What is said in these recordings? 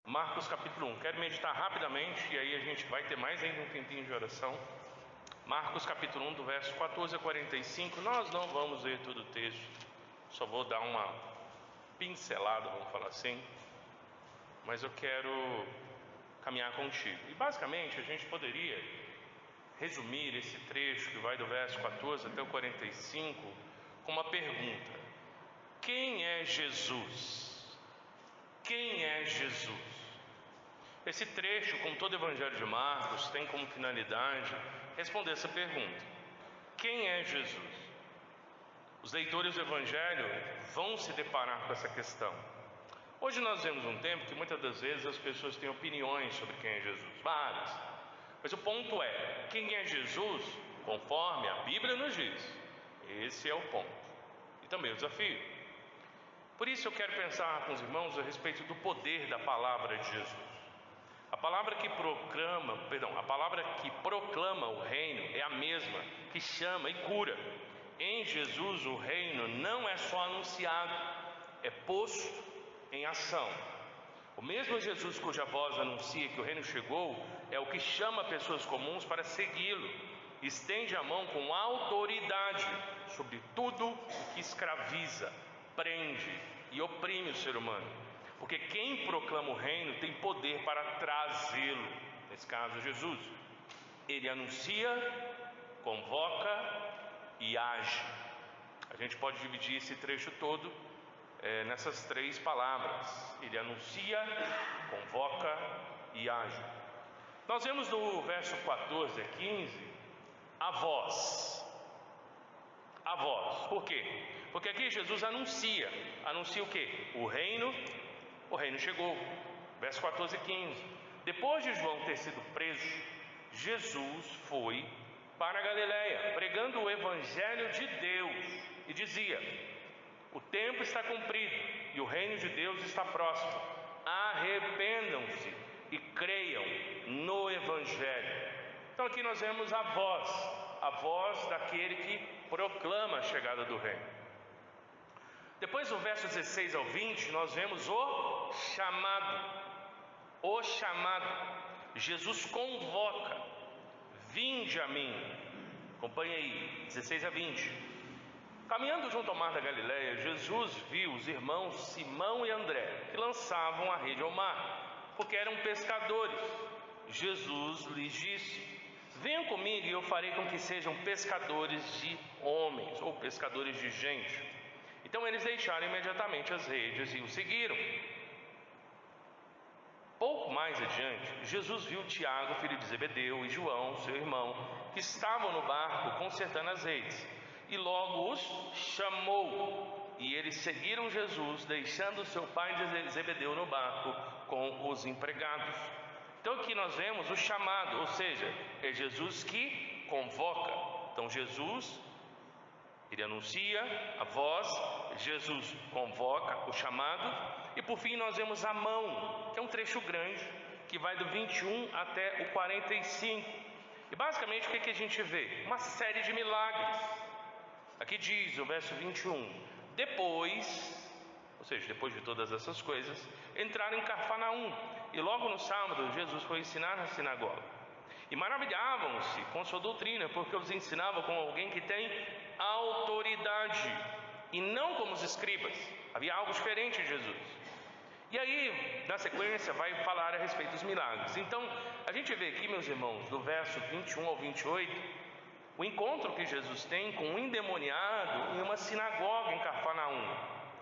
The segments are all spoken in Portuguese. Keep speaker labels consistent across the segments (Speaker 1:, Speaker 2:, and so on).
Speaker 1: Marcos capítulo 1, quero meditar rapidamente e aí a gente vai ter mais ainda um tempinho de oração. Marcos capítulo 1, do verso 14 a 45, nós não vamos ler todo o texto, só vou dar uma pincelada, vamos falar assim, mas eu quero caminhar contigo. E basicamente a gente poderia resumir esse trecho que vai do verso 14 até o 45 com uma pergunta: quem é Jesus? Quem é Jesus? Esse trecho, como todo o Evangelho de Marcos, tem como finalidade responder essa pergunta: quem é Jesus? Os leitores do Evangelho vão se deparar com essa questão. Hoje nós vemos um tempo que muitas das vezes as pessoas têm opiniões sobre quem é Jesus, várias. Mas o ponto é, quem é Jesus conforme a Bíblia nos diz? Esse é o ponto e também o desafio. Por isso eu quero pensar com os irmãos a respeito do poder da palavra de Jesus. A palavra que proclama o reino é a mesma que chama e cura. Em Jesus o reino não é só anunciado, é posto em ação. O mesmo Jesus cuja voz anuncia que o reino chegou é o que chama pessoas comuns para segui-lo. Estende a mão com autoridade sobre tudo o que escraviza, prende e oprime o ser humano. Porque quem proclama o reino tem poder para trazê-lo. Nesse caso, Jesus. Ele anuncia, convoca e age. A gente pode dividir esse trecho todo nessas três palavras: ele anuncia, convoca e age. Nós vemos no verso 14 a 15 a voz. A voz. Por quê? Porque aqui Jesus anuncia o quê? O reino chegou. Verso 14 e 15. Depois de João ter sido preso, Jesus foi para a Galileia, pregando o evangelho de Deus, e dizia: o tempo está cumprido e o reino de Deus está próximo. Arrependam-se e creiam no evangelho. Então aqui nós vemos a voz daquele que proclama a chegada do reino. Depois do verso 16 ao 20, nós vemos o chamado. O chamado. Jesus convoca: vinde a mim. Acompanhe aí, 16 a 20. Caminhando junto ao mar da Galileia, Jesus viu os irmãos Simão e André, que lançavam a rede ao mar, porque eram pescadores. Jesus lhes disse: venham comigo e eu farei com que sejam pescadores de homens, ou pescadores de gente. Então eles deixaram imediatamente as redes e o seguiram. Pouco mais adiante, Jesus viu Tiago, filho de Zebedeu, e João, seu irmão, que estavam no barco consertando as redes, e logo os chamou. E eles seguiram Jesus, deixando seu pai de Zebedeu no barco com os empregados. Então aqui nós vemos o chamado, ou seja, é Jesus que convoca. Então Jesus, ele anuncia a voz, Jesus convoca o chamado, e por fim nós vemos a mão, que é um trecho grande, que vai do 21 até o 45. E basicamente o que a gente vê? Uma série de milagres. Aqui diz o verso 21, depois de todas essas coisas, entraram em Cafarnaum, e logo no sábado Jesus foi ensinar na sinagoga. E maravilhavam-se com sua doutrina, porque os ensinava como alguém que tem autoridade, e não como os escribas. Havia algo diferente em Jesus. E aí, na sequência, vai falar a respeito dos milagres. Então, a gente vê aqui, meus irmãos, do verso 21 ao 28, o encontro que Jesus tem com um endemoniado em uma sinagoga em Cafarnaum,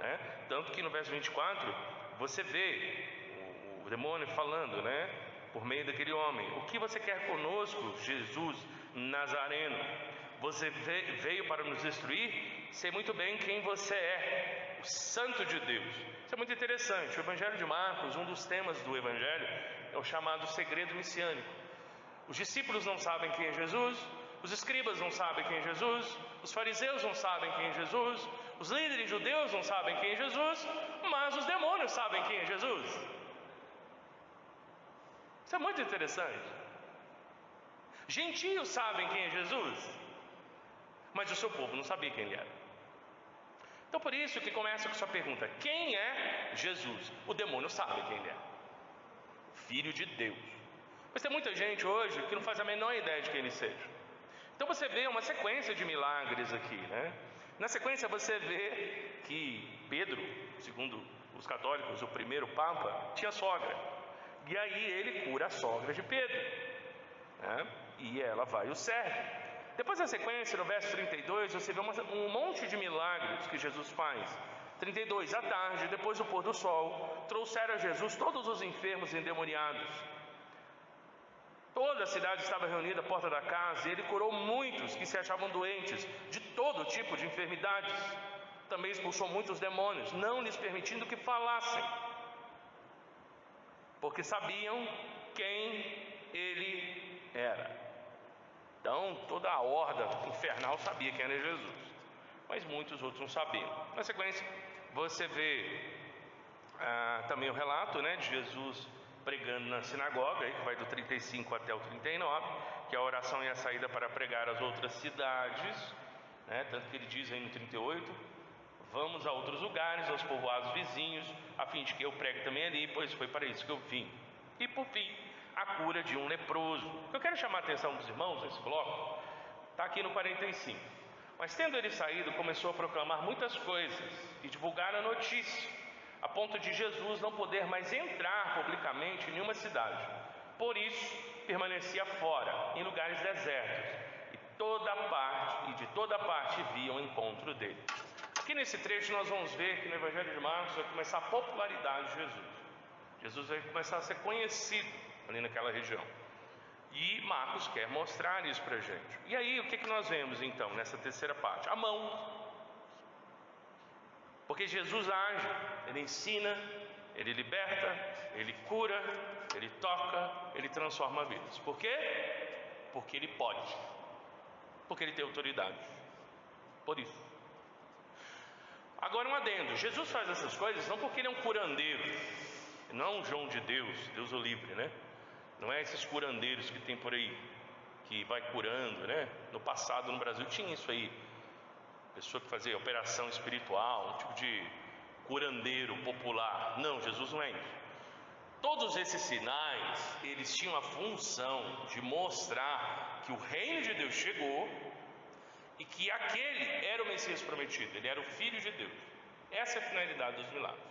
Speaker 1: né? Tanto que no verso 24, você vê o demônio falando, né? Por meio daquele homem: o que você quer conosco, Jesus Nazareno? Você veio para nos destruir? Sei muito bem quem você é, o Santo de Deus. Isso é muito interessante. O Evangelho de Marcos, um dos temas do Evangelho, é o chamado segredo messiânico. Os discípulos não sabem quem é Jesus, os escribas não sabem quem é Jesus, os fariseus não sabem quem é Jesus, os líderes judeus não sabem quem é Jesus, mas os demônios sabem quem é Jesus. Isso é muito interessante. Gentios sabem quem é Jesus, mas o seu povo não sabia quem ele era. Então por isso que começa com sua pergunta: quem é Jesus? O demônio sabe quem ele é, Filho de Deus. Mas tem muita gente hoje que não faz a menor ideia de quem ele seja. Então você vê uma sequência de milagres aqui, né? Na sequência você vê que Pedro, segundo os católicos, o primeiro Papa, tinha sogra. E aí ele cura a sogra de Pedro, né? E ela vai e o serve. Depois da sequência, no verso 32, você vê um monte de milagres que Jesus faz. 32, à tarde, depois do pôr do sol, trouxeram a Jesus todos os enfermos e endemoniados. Toda a cidade estava reunida à porta da casa, e ele curou muitos que se achavam doentes, de todo tipo de enfermidades. Também expulsou muitos demônios, não lhes permitindo que falassem, porque sabiam quem ele era. Então toda a horda infernal sabia quem era Jesus, mas muitos outros não sabiam. Na sequência você vê também o relato, né, de Jesus pregando na sinagoga, aí, que vai do 35 até o 39, que a oração e a saída para pregar às outras cidades, né, tanto que ele diz aí no 38: vamos a outros lugares, aos povoados vizinhos, a fim de que eu pregue também ali, pois foi para isso que eu vim. E por fim, a cura de um leproso. O que eu quero chamar a atenção dos irmãos nesse bloco está aqui no 45. Mas tendo ele saído, começou a proclamar muitas coisas e divulgar a notícia, a ponto de Jesus não poder mais entrar publicamente em nenhuma cidade. Por isso permanecia fora, em lugares desertos, e de toda parte viam o encontro dele. Aqui nesse trecho nós vamos ver que no Evangelho de Marcos vai começar a popularidade de Jesus. Jesus vai começar a ser conhecido ali naquela região, e Marcos quer mostrar isso para a gente. E aí o que nós vemos então nessa terceira parte? A mão. Porque Jesus age, ele ensina, ele liberta, ele cura, ele toca, ele transforma vidas. Por quê? Porque ele pode, porque ele tem autoridade. Por isso. Agora um adendo: Jesus faz essas coisas não porque ele é um curandeiro, não é um João de Deus, Deus o livre, né? Não é esses curandeiros que tem por aí, que vai curando, né? No passado no Brasil tinha isso aí, pessoa que fazia operação espiritual, um tipo de curandeiro popular. Não, Jesus não é isso. Todos esses sinais, eles tinham a função de mostrar que o reino de Deus chegou e que aquele era o Messias prometido, ele era o Filho de Deus. Essa é a finalidade dos milagres.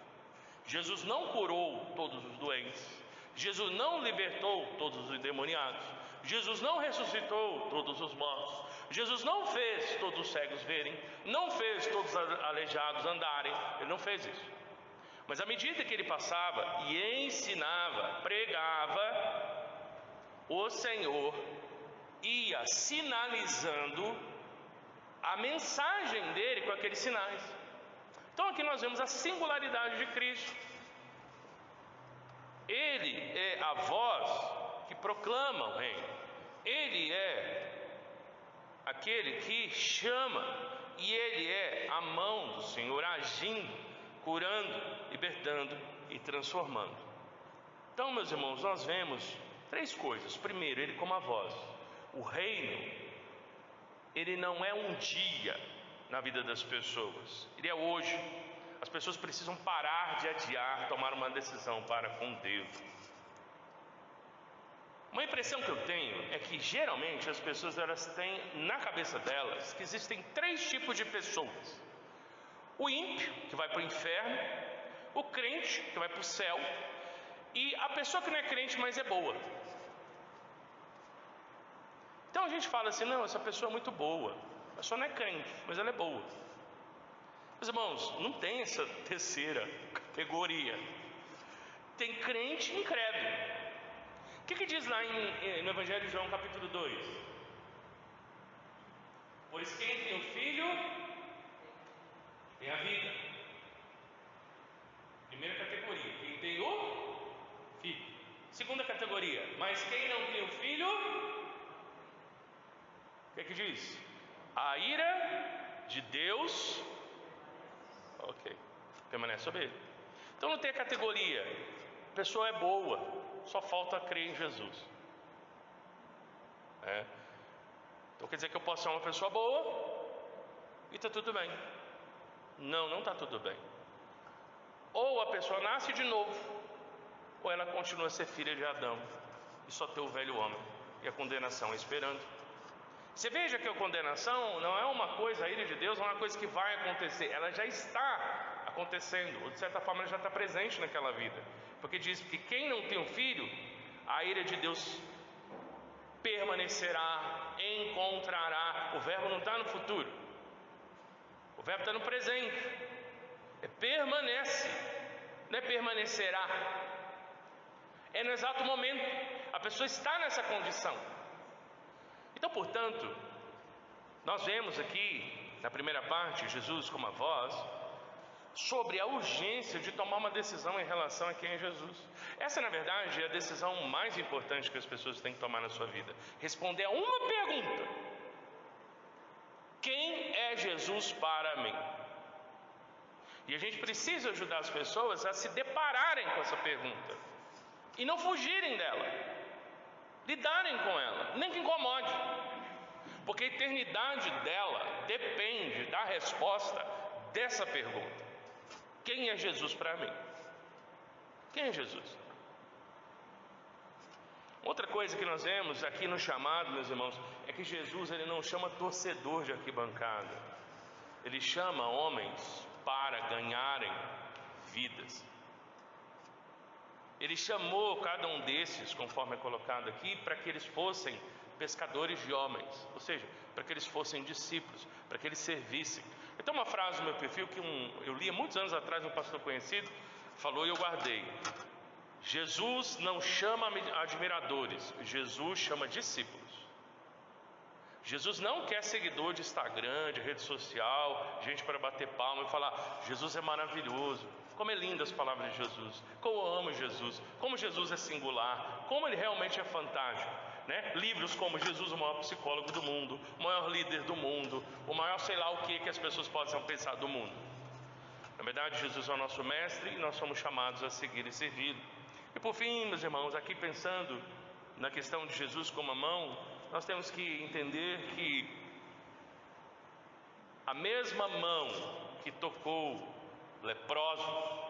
Speaker 1: Jesus não curou todos os doentes, Jesus não libertou todos os endemoniados, Jesus não ressuscitou todos os mortos, Jesus não fez todos os cegos verem, não fez todos os aleijados andarem. Ele não fez isso. Mas à medida que ele passava e ensinava, pregava, o Senhor ia sinalizando a mensagem dele com aqueles sinais. Então aqui nós vemos a singularidade de Cristo. Ele é a voz que proclama o reino, ele é aquele que chama, e ele é a mão do Senhor agindo, curando, libertando e transformando. Então, meus irmãos, nós vemos três coisas. Primeiro, ele como a voz. O reino, ele não é um dia na vida das pessoas, ele é hoje. As pessoas precisam parar de adiar, tomar uma decisão para com Deus. Uma impressão que eu tenho é que geralmente as pessoas, elas têm na cabeça delas que existem três tipos de pessoas: o ímpio, que vai para o inferno; o crente, que vai para o céu; e a pessoa que não é crente, mas é boa. Então a gente fala assim: não, essa pessoa é muito boa, a pessoa não é crente, mas ela é boa. Meus irmãos, não tem essa terceira categoria. Tem crente e incrédulo. O que diz lá no Evangelho de João, capítulo 2? Pois quem tem o Filho tem a vida. Primeira categoria, quem tem o Filho. Segunda categoria, mas quem não tem o Filho, o que diz? A ira de Deus, ok, permanece sobre ele. Então não tem a categoria, a pessoa é boa, só falta crer em Jesus. Então quer dizer que eu posso ser uma pessoa boa e está tudo bem? Não, não está tudo bem. Ou a pessoa nasce de novo, ou ela continua a ser filha de Adão e só ter o velho homem e a condenação esperando. Você veja que a condenação não é uma coisa, a ira de Deus não é uma coisa que vai acontecer, ela já está acontecendo, ou de certa forma ela já está presente naquela vida, porque diz que quem não tem um filho, a ira de Deus permanecerá, encontrará. O verbo não está no futuro, o verbo está no presente, permanece, não é permanecerá, é no exato momento, a pessoa está nessa condição. Então, portanto, nós vemos aqui na primeira parte Jesus como a voz sobre a urgência de tomar uma decisão em relação a quem é Jesus. Essa, na verdade, é a decisão mais importante que as pessoas têm que tomar na sua vida: responder a uma pergunta: quem é Jesus para mim? E a gente precisa ajudar as pessoas a se depararem com essa pergunta e não fugirem dela, lidarem com ela, nem que incomode, porque a eternidade dela depende da resposta dessa pergunta: quem é Jesus para mim? Quem é Jesus? Outra coisa que nós vemos aqui no chamado, meus irmãos, é que Jesus, ele não chama torcedor de arquibancada, ele chama homens para ganharem vidas. Ele chamou cada um desses, conforme é colocado aqui, para que eles fossem pescadores de homens, ou seja, para que eles fossem discípulos, para que eles servissem. Então, uma frase no meu perfil que eu li há muitos anos atrás, um pastor conhecido falou e eu guardei: Jesus não chama admiradores, Jesus chama discípulos. Jesus não quer seguidor de Instagram, de rede social, gente para bater palma e falar: Jesus é maravilhoso, como é linda as palavras de Jesus, como eu amo Jesus, como Jesus é singular, como ele realmente é fantástico, né? Livros como Jesus, o maior psicólogo do mundo, o maior líder do mundo, o maior sei lá o que as pessoas possam pensar do mundo. Na verdade, Jesus é o nosso mestre e nós somos chamados a seguir e servi-lo. E por fim, meus irmãos, aqui pensando na questão de Jesus como a mão, nós temos que entender que a mesma mão que tocou leprosos,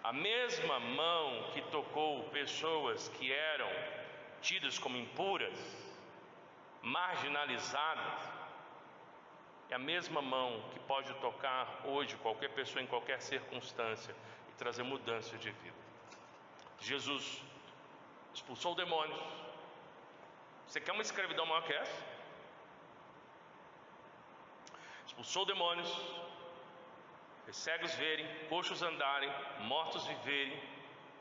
Speaker 1: a mesma mão que tocou pessoas que eram tidas como impuras, marginalizadas, é a mesma mão que pode tocar hoje qualquer pessoa em qualquer circunstância e trazer mudança de vida. Jesus expulsou demônios. Você quer uma escravidão maior que essa? Expulsou demônios, fez cegos verem, coxos andarem, mortos viverem,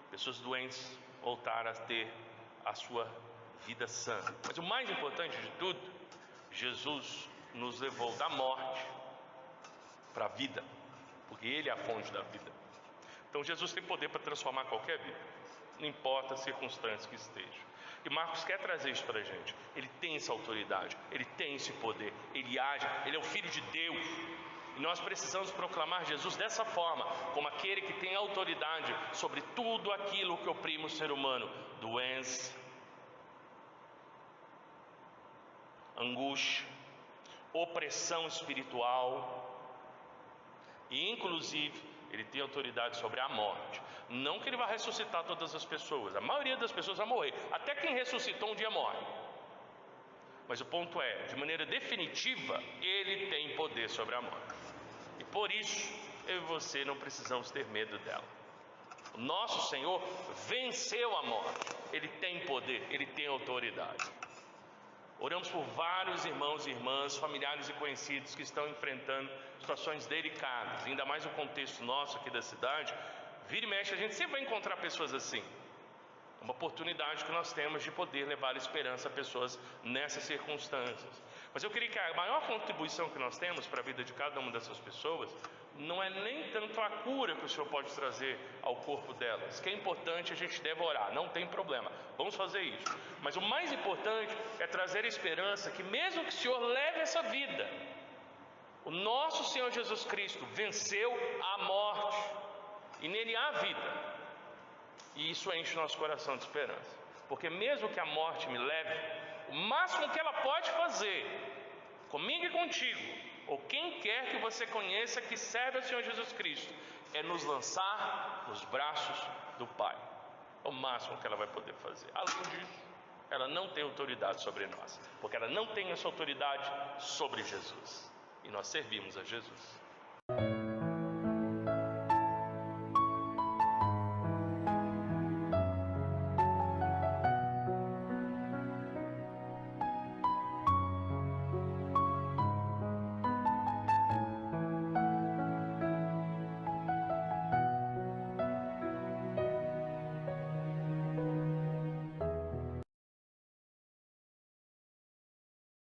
Speaker 1: pessoas doentes voltaram a ter a sua vida sã. Mas o mais importante de tudo, Jesus nos levou da morte para a vida, porque Ele é a fonte da vida. Então Jesus tem poder para transformar qualquer vida, não importa a circunstância que esteja. E Marcos quer trazer isso para a gente. Ele tem essa autoridade, ele tem esse poder, ele age, ele é o Filho de Deus. E nós precisamos proclamar Jesus dessa forma, como aquele que tem autoridade sobre tudo aquilo que oprime o ser humano: doença, angústia, opressão espiritual, e inclusive ele tem autoridade sobre a morte. Não que ele vai ressuscitar todas as pessoas, a maioria das pessoas vai morrer, até quem ressuscitou um dia morre. Mas o ponto é, de maneira definitiva, ele tem poder sobre a morte. E por isso, eu e você não precisamos ter medo dela. O nosso Senhor venceu a morte, ele tem poder, ele tem autoridade. Oramos por vários irmãos e irmãs, familiares e conhecidos que estão enfrentando situações delicadas, ainda mais no contexto nosso aqui da cidade. Vira e mexe, a gente sempre vai encontrar pessoas assim. Uma oportunidade que nós temos de poder levar esperança a pessoas nessas circunstâncias. Mas eu queria que a maior contribuição que nós temos para a vida de cada uma dessas pessoas não é nem tanto a cura que o Senhor pode trazer ao corpo delas, que é importante, a gente deve orar, não tem problema, vamos fazer isso. Mas o mais importante é trazer a esperança que mesmo que o Senhor leve essa vida, o nosso Senhor Jesus Cristo venceu a morte e nele há vida. E isso enche nosso coração de esperança, porque mesmo que a morte me leve, o máximo que ela pode fazer comigo e contigo, ou quem quer que você conheça que serve ao Senhor Jesus Cristo, é nos lançar nos braços do Pai. É o máximo que ela vai poder fazer. Além disso, ela não tem autoridade sobre nós, porque ela não tem essa autoridade sobre Jesus, e nós servimos a Jesus.